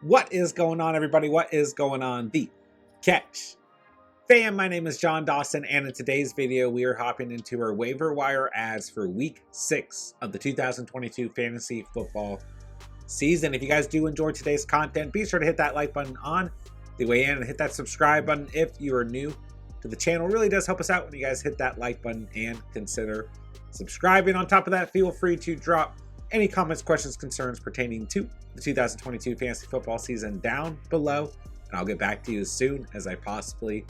What is going on, everybody? What is going on, the Catch fam? My name is John Dawson, and in today's video, we are hopping into our waiver wire ads for week 6 of the 2022 fantasy football season. If you guys do enjoy today's content, be sure to hit that like button on the way in and hit that subscribe button if you are new to the channel. It really does help us out when you guys hit that like button and consider subscribing. On top of that, feel free to drop any comments, questions, concerns pertaining to the 2022 fantasy football season down below, and I'll get back to you as soon as I possibly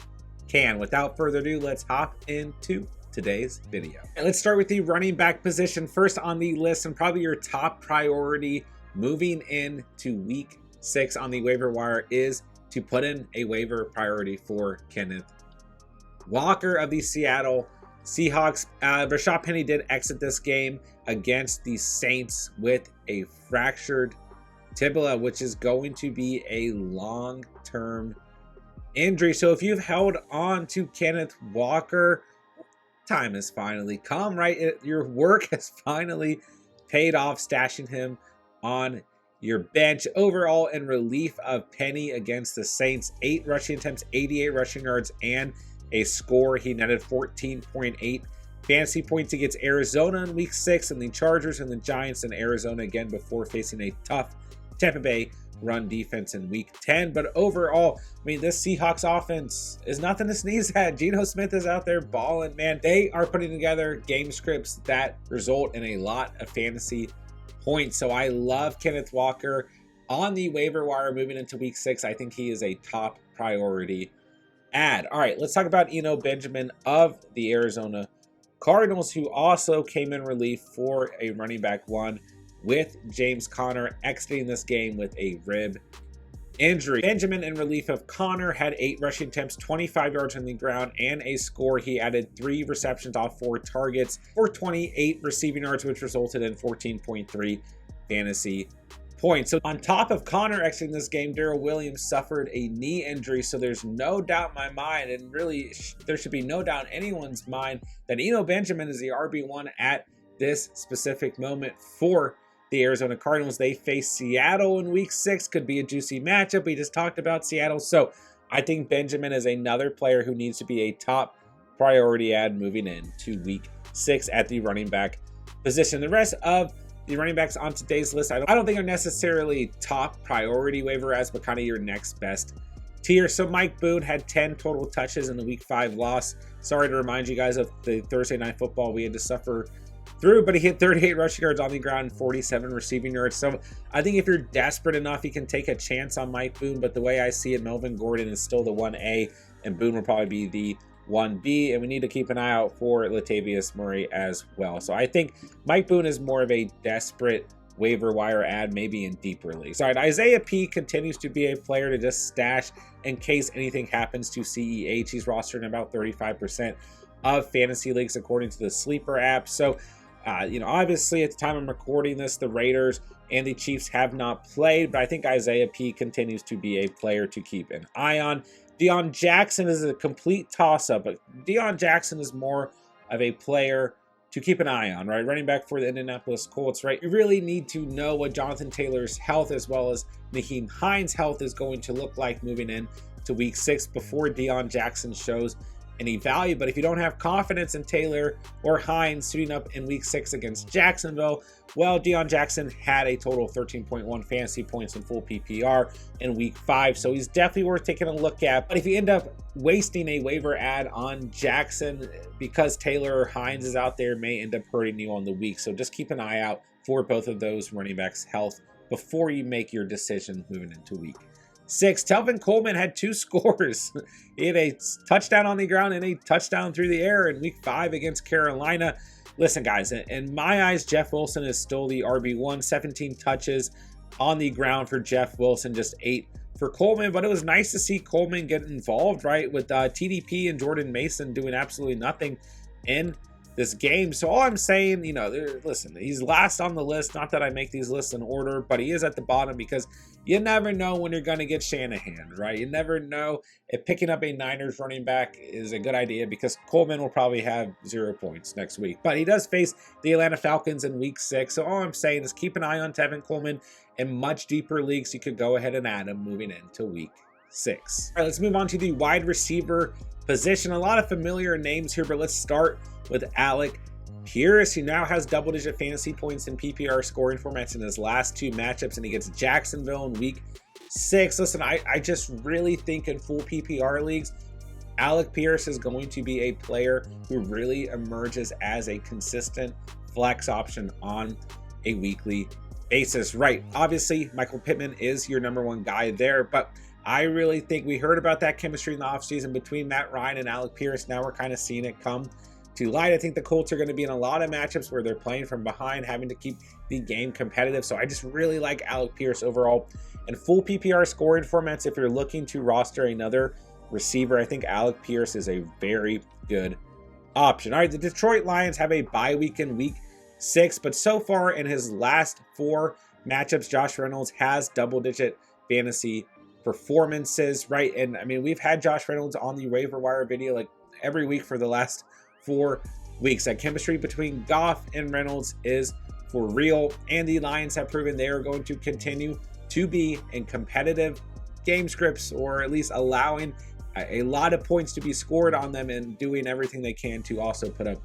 can. Without further ado, let's hop into today's video. And let's start with the running back position. First on the list, and probably your top priority moving into week 6 on the waiver wire, is to put in a waiver priority for Kenneth Walker of the Seattle Seahawks. Rashad Penny did exit this game against the Saints with a fractured tibia, which is going to be a long-term injury. So if you've held on to Kenneth Walker, time has finally come, right? Your work has finally paid off, stashing him on your bench. Overall, in relief of Penny against the Saints, 8 rushing attempts, 88 rushing yards, and a score. He netted 14.8 fantasy points against Arizona in week 6, and the Chargers and the Giants in Arizona again before facing a tough Tampa Bay run defense in week 10. But overall, I mean, this Seahawks offense is nothing to sneeze at. Geno Smith is out there balling, man. They are putting together game scripts that result in a lot of fantasy points. So I love Kenneth Walker on the waiver wire moving into week 6. I think he is a top priority add. All right, let's talk about Eno Benjamin of the Arizona Cardinals, who also came in relief for a running back one, with James Conner exiting this game with a rib injury. Benjamin, in relief of Conner, had 8 rushing attempts, 25 yards on the ground, and a score. He added 3 receptions off 4 targets for 28 receiving yards, which resulted in 14.3 fantasy points. So on top of Conner exiting this game, Darrell Williams suffered a knee injury. So there's no doubt in my mind, and really there should be no doubt in anyone's mind, that Eno Benjamin is the RB1 at this specific moment for the Arizona Cardinals. They face Seattle in week 6. Could be a juicy matchup. We just talked about Seattle. So I think Benjamin is another player who needs to be a top priority add moving into week 6 at the running back position. The rest of the running backs on today's list, I don't think are necessarily top priority waiver ads, but kind of your next best tier. So Mike Boone had 10 total touches in the week 5 loss. Sorry to remind you guys of the Thursday night football we had to suffer through, but he hit 38 rushing yards on the ground and 47 receiving yards. So I think if you're desperate enough, you can take a chance on Mike Boone. But the way I see it, Melvin Gordon is still the 1A, and Boone will probably be the 1B, and we need to keep an eye out for Latavius Murray as well. So I think Mike Boone is more of a desperate waiver wire add, maybe in deeper leagues. All right, Isaiah P continues to be a player to just stash in case anything happens to CEH. He's rostered in about 35% of fantasy leagues according to the Sleeper app. So obviously at the time I'm recording this, the Raiders and the Chiefs have not played, but I think Isaiah P continues to be a player to keep an eye on. Deion Jackson is a complete toss-up, but Deion Jackson is more of a player to keep an eye on, right? Running back for the Indianapolis Colts, right? You really need to know what Jonathan Taylor's health as well as Nyheim Hines' health is going to look like moving in to week 6 before Deion Jackson shows any value. But if you don't have confidence in Taylor or Hines suiting up in week 6 against Jacksonville, well, Deion Jackson had a total of 13.1 fantasy points in full PPR in week 5, so he's definitely worth taking a look at. But if you end up wasting a waiver ad on Jackson because Taylor or Hines is out there, may end up hurting you on the week. So just keep an eye out for both of those running backs' health before you make your decision moving into week 6. Telvin Coleman had 2 scores. He had a touchdown on the ground and a touchdown through the air in week 5 against Carolina. Listen, guys, in my eyes, Jeff Wilson is still the RB1. 17 touches on the ground for Jeff Wilson, just 8 for Coleman. But it was nice to see Coleman get involved, right, with TDP and Jordan Mason doing absolutely nothing in this game. So all I'm saying, you know, listen, he's last on the list. Not that I make these lists in order, but he is at the bottom because you never know when you're going to get Shanahan, right? You never know if picking up a Niners running back is a good idea because Coleman will probably have 0 points next week. But he does face the Atlanta Falcons in week 6. So all I'm saying is keep an eye on Tevin Coleman. In much deeper leagues, you could go ahead and add him moving into week 6. All right, let's move on to the wide receiver position. A lot of familiar names here, but let's start with Alec Pierce, who now has double-digit fantasy points in PPR scoring formats in his last 2 matchups, and he gets Jacksonville in week 6. Listen, I just really think in full PPR leagues, Alec Pierce is going to be a player who really emerges as a consistent flex option on a weekly basis. Right, obviously, Michael Pittman is your #1 guy there, but I really think we heard about that chemistry in the offseason between Matt Ryan and Alec Pierce. Now we're kind of seeing it come to light. I think the Colts are going to be in a lot of matchups where they're playing from behind, having to keep the game competitive. So I just really like Alec Pierce overall. In full PPR scoring formats, if you're looking to roster another receiver, I think Alec Pierce is a very good option. All right, the Detroit Lions have a bye week in week 6, but so far in his last 4 matchups, Josh Reynolds has double-digit fantasy performances, right? And I mean, we've had Josh Reynolds on the waiver wire video like every week for the last 4 weeks. That chemistry between Goff and Reynolds is for real, and the Lions have proven they are going to continue to be in competitive game scripts, or at least allowing a lot of points to be scored on them and doing everything they can to also put up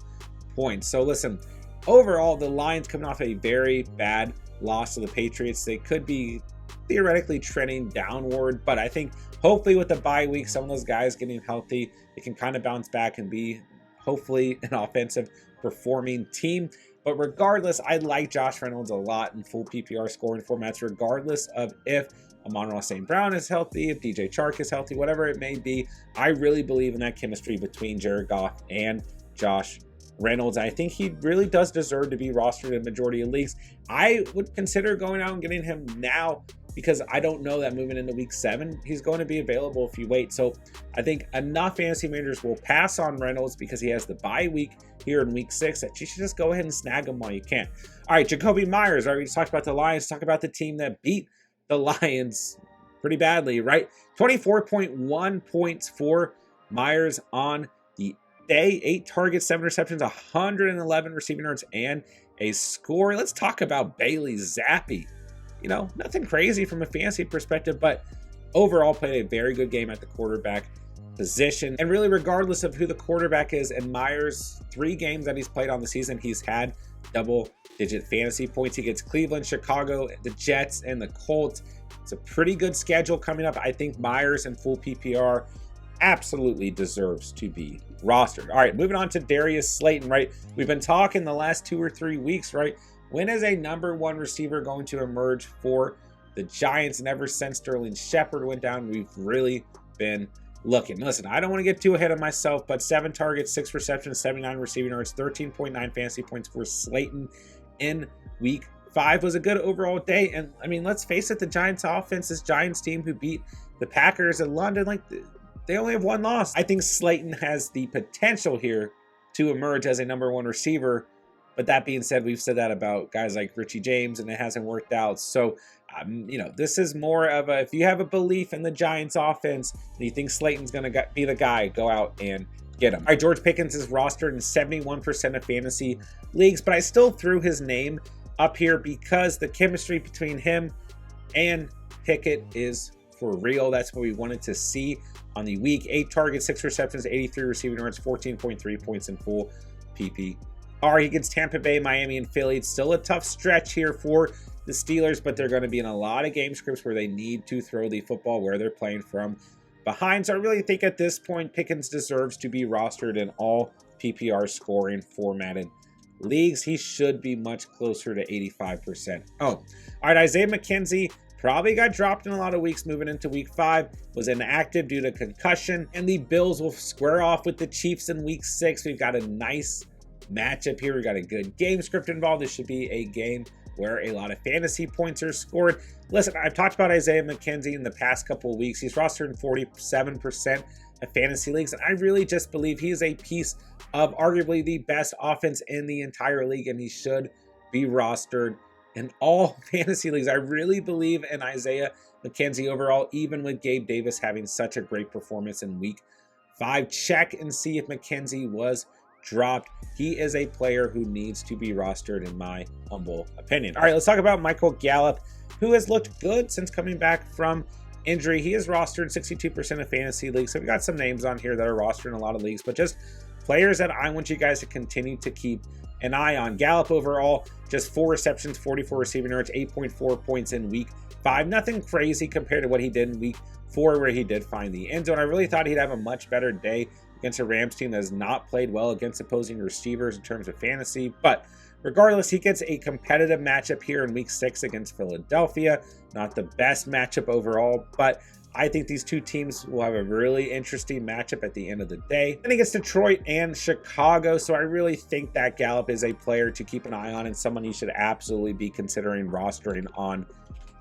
points. So listen, overall, the Lions coming off a very bad loss to the Patriots. They could be theoretically trending downward, but I think hopefully with the bye week, some of those guys getting healthy, they can kind of bounce back and be hopefully an offensive performing team. But regardless, I like Josh Reynolds a lot in full PPR scoring formats, regardless of if Amon-Ra St. Brown is healthy, if DJ Chark is healthy, whatever it may be. I really believe in that chemistry between Jared Goff and Josh Reynolds. I think he really does deserve to be rostered in a majority of leagues. I would consider going out and getting him now because I don't know that moving into week 7, he's going to be available if you wait. So I think enough fantasy managers will pass on Reynolds because he has the bye week here in week 6 that you should just go ahead and snag him while you can. All right, Jacoby Myers. All right, we just talked about the Lions. Talk about the team that beat the Lions pretty badly, right? 24.1 points for Myers on the day. 8 targets, 7 receptions, 111 receiving yards, and a score. Let's talk about Bailey Zappi. You know, nothing crazy from a fantasy perspective, but overall played a very good game at the quarterback position. And really, regardless of who the quarterback is, in Myers' 3 games that he's played on the season, he's had double-digit fantasy points. He gets Cleveland, Chicago, the Jets, and the Colts. It's a pretty good schedule coming up. I think Myers in full PPR absolutely deserves to be rostered. All right, moving on to Darius Slayton, right? We've been talking the last 2 or 3 weeks, right? When is a #1 receiver going to emerge for the Giants? And ever since Sterling Shepard went down, we've really been looking. Listen, I don't want to get too ahead of myself, but 7 targets, 6 receptions, 79 receiving yards, 13.9 fantasy points for Slayton in week 5 was a good overall day. And I mean, let's face it, the Giants offense, this Giants team who beat the Packers in London, like they only have 1 loss. I think Slayton has the potential here to emerge as a #1 receiver. But that being said, we've said that about guys like Richie James, and it hasn't worked out. So, you know, this is more of a, if you have a belief in the Giants offense and you think Slayton's going to be the guy, go out and get him. All right, George Pickens is rostered in 71% of fantasy leagues, but I still threw his name up here because the chemistry between him and Pickett is for real. That's what we wanted to see on the week. 8 targets, 6 receptions, 83 receiving yards, 14.3 points in full PP. He against Tampa Bay, Miami, and Philly. It's still a tough stretch here for the Steelers, but they're going to be in a lot of game scripts where they need to throw the football where they're playing from behind. So I really think at this point, Pickens deserves to be rostered in all PPR scoring formatted leagues. He should be much closer to 85%. All right, Isaiah McKenzie probably got dropped in a lot of weeks moving into week 5, was inactive due to concussion, and the Bills will square off with the Chiefs in week 6. We've got a nice matchup here. We got a good game script involved. This should be a game where a lot of fantasy points are scored. Listen, I've talked about Isaiah McKenzie in the past couple of weeks. He's rostered in 47% of fantasy leagues, and I really just believe he is a piece of arguably the best offense in the entire league, and he should be rostered in all fantasy leagues. I really believe in Isaiah McKenzie overall, even with Gabe Davis having such a great performance in week 5. Check and see if McKenzie was dropped. He is a player who needs to be rostered in my humble opinion. All right, let's talk about Michael Gallup, who has looked good since coming back from injury. He is rostered in 62% of fantasy leagues. So we got some names on here that are rostered in a lot of leagues, but just players that I want you guys to continue to keep an eye on. Gallup overall, just 4 receptions, 44 receiving yards, 8.4 points in week 5. Nothing crazy compared to what he did in week 4, where he did find the end zone. I really thought he'd have a much better day against a Rams team that has not played well against opposing receivers in terms of fantasy. But regardless, he gets a competitive matchup here in week 6 against Philadelphia. Not the best matchup overall, but I think these two teams will have a really interesting matchup at the end of the day. Then he gets Detroit and Chicago, so I really think that Gallup is a player to keep an eye on and someone you should absolutely be considering rostering on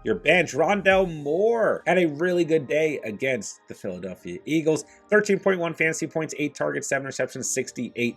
your bench. Rondell Moore had a really good day against the Philadelphia Eagles. 13.1 fantasy points, 8 targets, 7 receptions, 68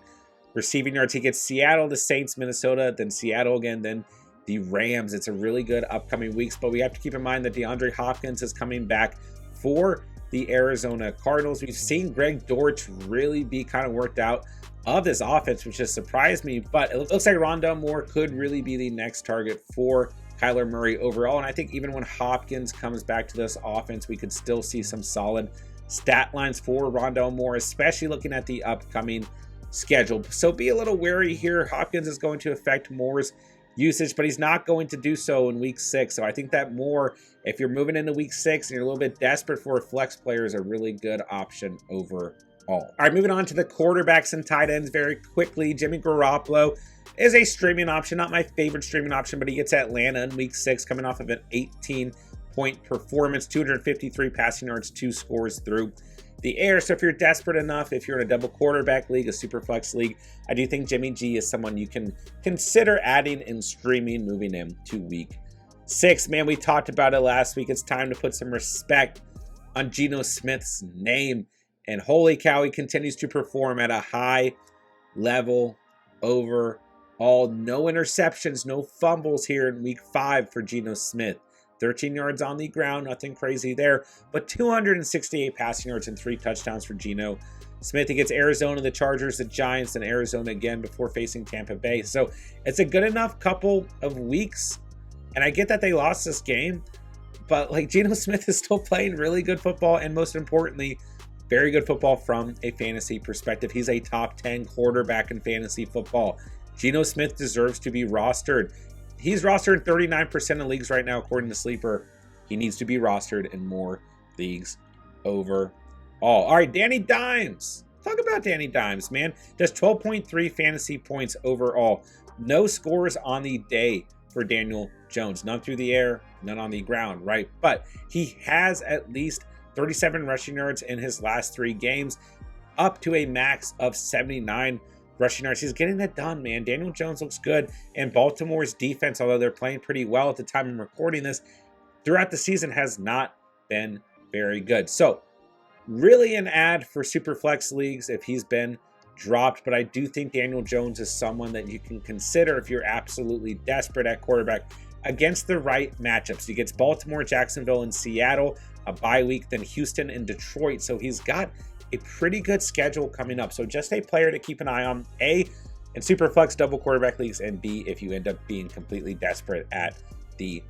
receiving yards. He gets Seattle, the Saints, Minnesota, then Seattle again, then the Rams. It's a really good upcoming weeks, but we have to keep in mind that DeAndre Hopkins is coming back for the Arizona Cardinals. We've seen Greg Dortch really be kind of worked out of this offense, which has surprised me, but it looks like Rondell Moore could really be the next target for Kyler Murray overall. And I think even when Hopkins comes back to this offense, we could still see some solid stat lines for Rondell Moore, especially looking at the upcoming schedule. So be a little wary here. Hopkins is going to affect Moore's usage, but he's not going to do so in week 6. So I think that Moore, if you're moving into week 6 and you're a little bit desperate for a flex player, is a really good option overall. All right, moving on to the quarterbacks and tight ends very quickly. Jimmy Garoppolo is a streaming option, not my favorite streaming option, but he gets Atlanta in week 6, coming off of an 18-point performance, 253 passing yards, 2 scores through the air. So if you're desperate enough, if you're in a double quarterback league, a super flex league, I do think Jimmy G is someone you can consider adding and streaming moving into week 6. Man, we talked about it last week. It's time to put some respect on Geno Smith's name. And holy cow, he continues to perform at a high level overall. No interceptions, no fumbles here in week 5 for Geno Smith. 13 yards on the ground, nothing crazy there, but 268 passing yards and 3 touchdowns for Geno Smith. He gets Arizona, the Chargers, the Giants, and Arizona again before facing Tampa Bay. So it's a good enough couple of weeks, and I get that they lost this game, but like Geno Smith is still playing really good football, and most importantly, very good football from a fantasy perspective. He's a top 10 quarterback in fantasy football. Geno Smith deserves to be rostered. He's rostered in 39% of leagues right now, according to Sleeper. He needs to be rostered in more leagues overall. All right, Danny Dimes. Talk about Danny Dimes, man. Does 12.3 fantasy points overall. No scores on the day for Daniel Jones. None through the air, none on the ground, right? But he has at least 37 rushing yards in his last 3 games, up to a max of 79 rushing yards. He's getting it done, man. Daniel Jones looks good, and Baltimore's defense, although they're playing pretty well at the time I'm recording this, throughout the season has not been very good. So really an ad for super flex leagues if he's been dropped, but I do think Daniel Jones is someone that you can consider if you're absolutely desperate at quarterback against the right matchups. He gets Baltimore, Jacksonville, and Seattle, a bye week, then Houston and Detroit. So he's got a pretty good schedule coming up. So just a player to keep an eye on, A, in super flex double quarterback leagues, and B, if you end up being completely desperate at the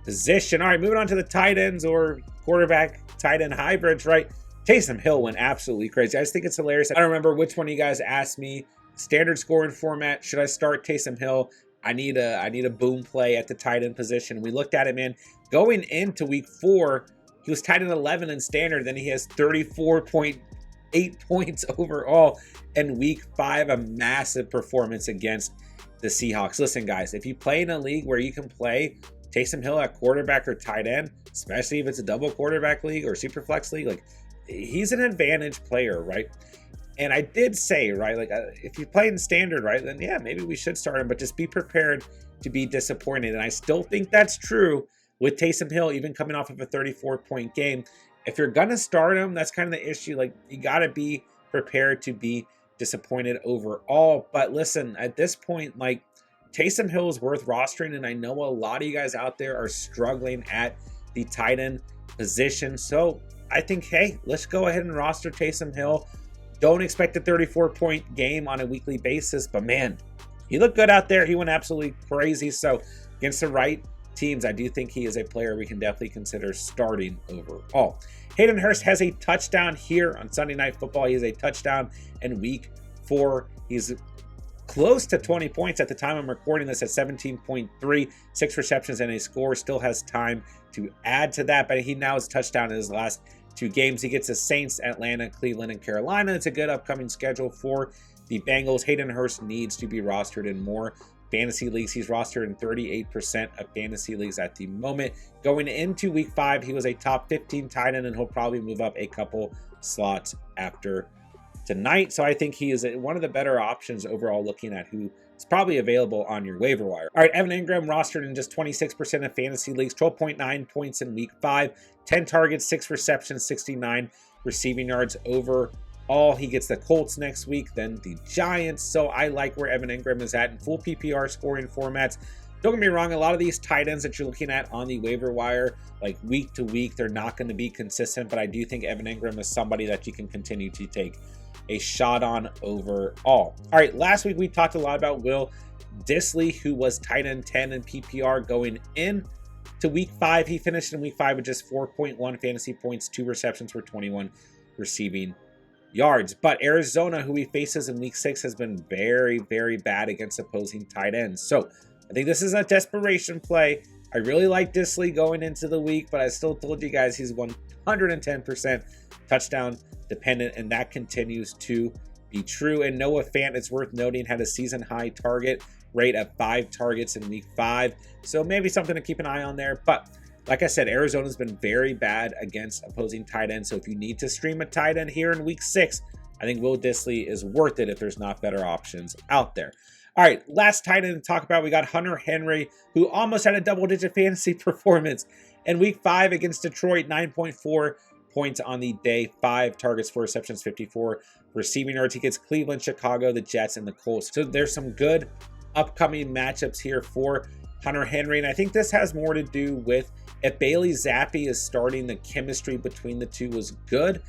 position. All right, moving on to the tight ends or quarterback tight end hybrids, right? Taysom Hill went absolutely crazy. I just think it's hilarious. I don't remember which one of you guys asked me, standard scoring format, should I start Taysom Hill? I need a boom play at the tight end position. We looked at it, man. Going into week 4, he was tight end 11 in standard. Then he has 34.8 points overall. And week 5, a massive performance against the Seahawks. Listen, guys, if you play in a league where you can play Taysom Hill at quarterback or tight end, especially if it's a double quarterback league or super flex league, like, he's an advantage player, right? And I did say, right, like if you play in standard, right, then yeah, maybe we should start him, but just be prepared to be disappointed. And I still think that's true with Taysom Hill, even coming off of a 34-point game. If you're going to start him, that's kind of the issue. Like, you got to be prepared to be disappointed overall. But listen, at this point, like, Taysom Hill is worth rostering, and I know a lot of you guys out there are struggling at the tight end position. So I think, hey, let's go ahead and roster Taysom Hill. Don't expect a 34-point game on a weekly basis, but man, he looked good out there. He went absolutely crazy. So against the right teams, I do think he is a player we can definitely consider starting overall. Hayden Hurst has a touchdown here on Sunday Night Football. He has a touchdown in week 4. He's close to 20 points at the time I'm recording this at 17.3, 6 receptions and a score. Still has time to add to that, but he now has a touchdown in his last 2 games. He gets the Saints, Atlanta, Cleveland, and Carolina. It's a good upcoming schedule for the Bengals. Hayden Hurst needs to be rostered in more fantasy leagues. He's rostered in 38% of fantasy leagues at the moment. Going into week 5, he was a top 15 tight end, and he'll probably move up a couple slots after tonight. So I think he is one of the better options overall, looking at who is probably available on your waiver wire. All right, Evan Ingram rostered in just 26% of fantasy leagues, 12.9 points in week 5, 10 targets, 6 receptions, 69 receiving yards overall. He gets the Colts next week, then the Giants. So I like where Evan Ingram is at in full PPR scoring formats. Don't get me wrong, a lot of these tight ends that you're looking at on the waiver wire, like week to week, they're not going to be consistent, but I do think Evan Ingram is somebody that you can continue to take a shot on overall. All right, last week we talked a lot about Will Dissly, who was tight end 10 in PPR going in to week 5. He finished in week 5 with just 4.1 fantasy points, 2 receptions for 21 receiving yards. But Arizona, who he faces in week 6, has been very, very bad against opposing tight ends. So I think this is a desperation play. I really like Dissly going into the week, but I still told you guys he's 110% touchdown dependent, and that continues to be true. And Noah Fant, it's worth noting, had a season high target rate of 5 targets in week 5. So maybe something to keep an eye on there. But like I said, Arizona's been very bad against opposing tight ends. So if you need to stream a tight end here in week 6, I think Will Dissly is worth it if there's not better options out there. All right, last tight end to talk about, we got Hunter Henry, who almost had a double-digit fantasy performance in week 5 against Detroit, 9.4 points on the day, 5 targets, 4 receptions, 54 receiving yards. He gets Cleveland, Chicago, the Jets, and the Colts. So there's some good upcoming matchups here for Hunter Henry, and I think this has more to do with if Bailey Zappi is starting, the chemistry between the two was good,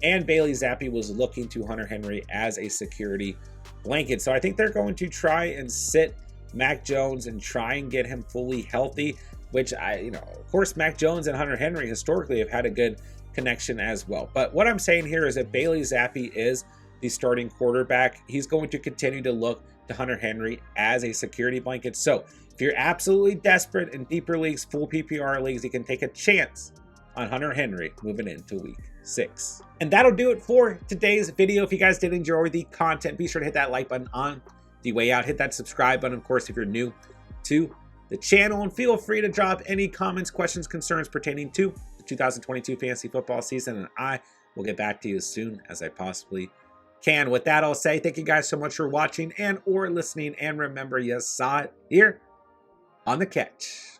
and Bailey Zappi was looking to Hunter Henry as a security blanket. So I think they're going to try and sit Mac Jones and try and get him fully healthy, which of course, Mac Jones and Hunter Henry historically have had a good connection as well. But what I'm saying here is that Bailey Zappi is the starting quarterback. He's going to continue to look to Hunter Henry as a security blanket. So if you're absolutely desperate in deeper leagues, full PPR leagues, you can take a chance on Hunter Henry moving into week 6. And that'll do it for today's video. If you guys did enjoy the content, be sure to hit that like button on the way out. Hit that subscribe button, of course, if you're new to the channel. And feel free to drop any comments, questions, concerns pertaining to the 2022 fantasy football season. And I will get back to you as soon as I possibly can. With that, I'll say thank you guys so much for watching and or listening. And remember, you saw it here on The Catch.